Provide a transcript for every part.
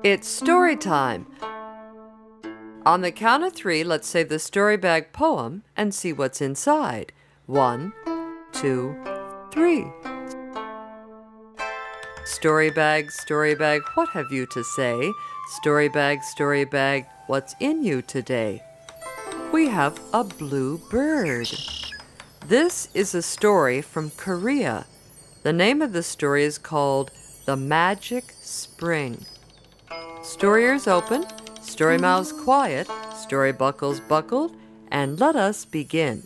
It's story time. On the count of 3, let's say the story bag poem and see what's inside. 1, 2, 3. Story bag, what have you to say? Story bag, what's in you today? We have a blue bird. This is a story from Korea. The name of the story is called The Magic Spring. Story ears open, story mouths quiet, story buckles buckled, and let us begin.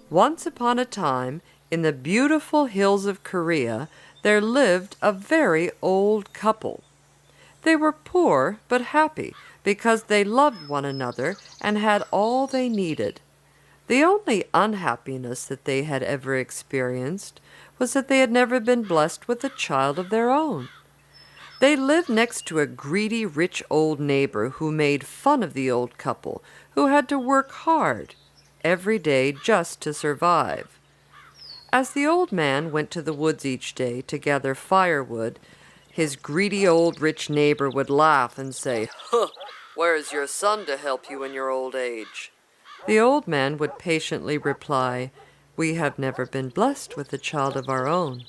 Once upon a time, in the beautiful hills of Korea, there lived a very old couple. They were poor but happy because they loved one another and had all they needed. The only unhappiness that they had ever experienced was that they had never been blessed with a child of their own. They lived next to a greedy, rich old neighbor who made fun of the old couple, who had to work hard every day just to survive. As the old man went to the woods each day to gather firewood, his greedy old rich neighbor would laugh and say, "Huh, where's your son to help you in your old age?" The old man would patiently reply, "We have never been blessed with a child of our own."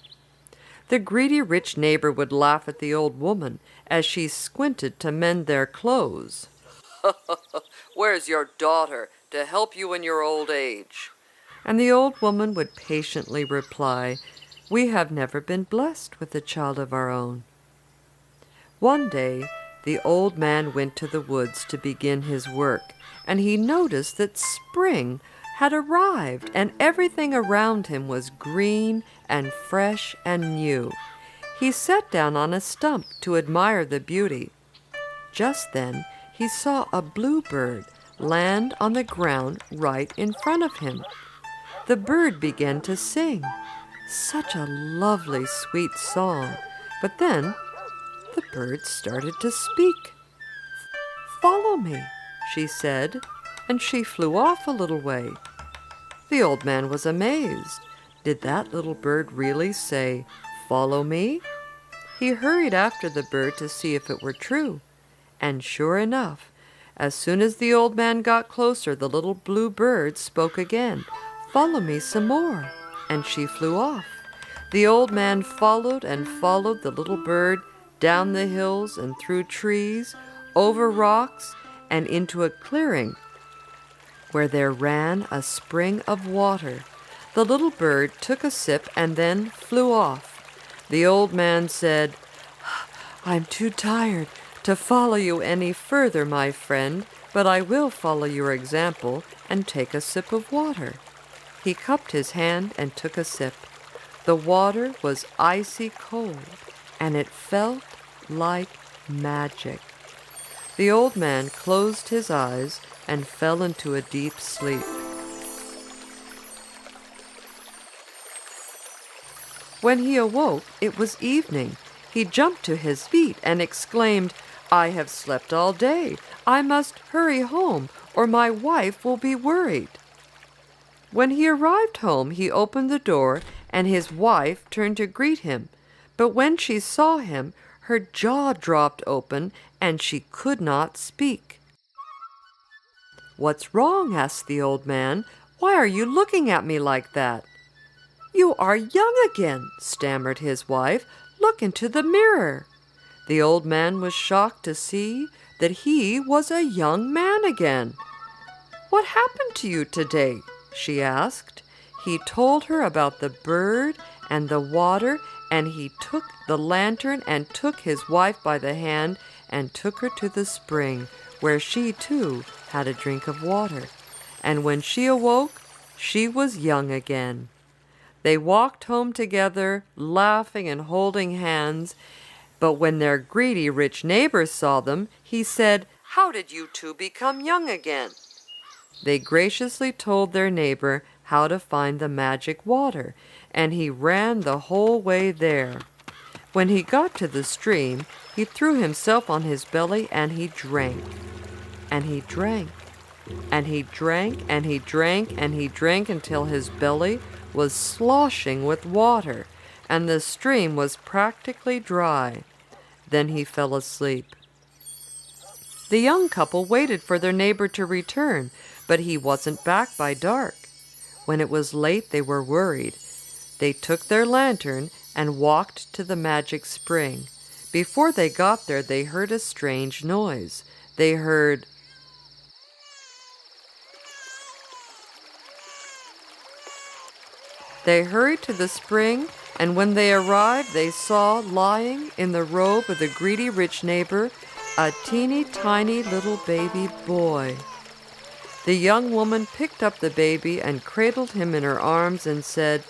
The greedy rich neighbor would laugh at the old woman as she squinted to mend their clothes. "Where's your daughter to help you in your old age?" And the old woman would patiently reply, "We have never been blessed with a child of our own." One day, the old man went to the woods to begin his work, and he noticed that spring had arrived and everything around him was green and fresh and new. He sat down on a stump to admire the beauty. Just then, he saw a bluebird land on the ground right in front of him. The bird began to sing. Such a lovely, sweet song. But then, the bird started to speak. "Follow me," she said, and she flew off a little way. The old man was amazed. Did that little bird really say, "Follow me"? He hurried after the bird to see if it were true. And sure enough, as soon as the old man got closer, the little blue bird spoke again, "Follow me some more," and she flew off. The old man followed and followed the little bird down the hills and through trees, over rocks, and into a clearing where there ran a spring of water. The little bird took a sip and then flew off. The old man said, "I'm too tired to follow you any further, my friend, but I will follow your example and take a sip of water." He cupped his hand and took a sip. The water was icy cold, and it felt like magic. The old man closed his eyes and fell into a deep sleep. When he awoke, it was evening. He jumped to his feet and exclaimed, "I have slept all day. I must hurry home, or my wife will be worried." When he arrived home, he opened the door, and his wife turned to greet him. But when she saw him, her jaw dropped open, and she could not speak. "What's wrong?" asked the old man. "Why are you looking at me like that?" "You are young again," stammered his wife. "Look into the mirror." The old man was shocked to see that he was a young man again. "What happened to you today?" she asked. He told her about the bird and the water, and he took the lantern and took his wife by the hand and took her to the spring, where she too had a drink of water. And when she awoke, she was young again. They walked home together, laughing and holding hands. But when their greedy rich neighbor saw them, he said, "How did you two become young again?" They graciously told their neighbor how to find the magic water, and he ran the whole way there. When he got to the stream, he threw himself on his belly and he drank. And he drank. And he drank and he drank and he drank until his belly was sloshing with water, and the stream was practically dry. Then he fell asleep. The young couple waited for their neighbor to return, but he wasn't back by dark. When it was late, they were worried. They took their lantern and walked to the magic spring. Before they got there, they heard a strange noise. They heard, They hurried to the spring, and when they arrived, they saw, lying in the robe of the greedy rich neighbor, a teeny tiny little baby boy. The young woman picked up the baby and cradled him in her arms and said,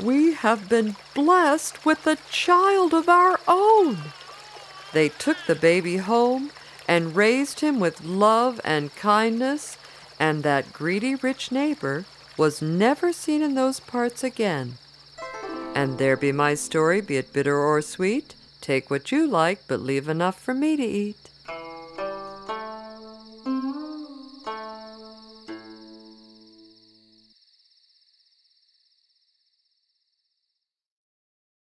"We have been blessed with a child of our own." They took the baby home and raised him with love and kindness, and that greedy rich neighbor was never seen in those parts again. And there be my story, be it bitter or sweet. Take what you like, but leave enough for me to eat.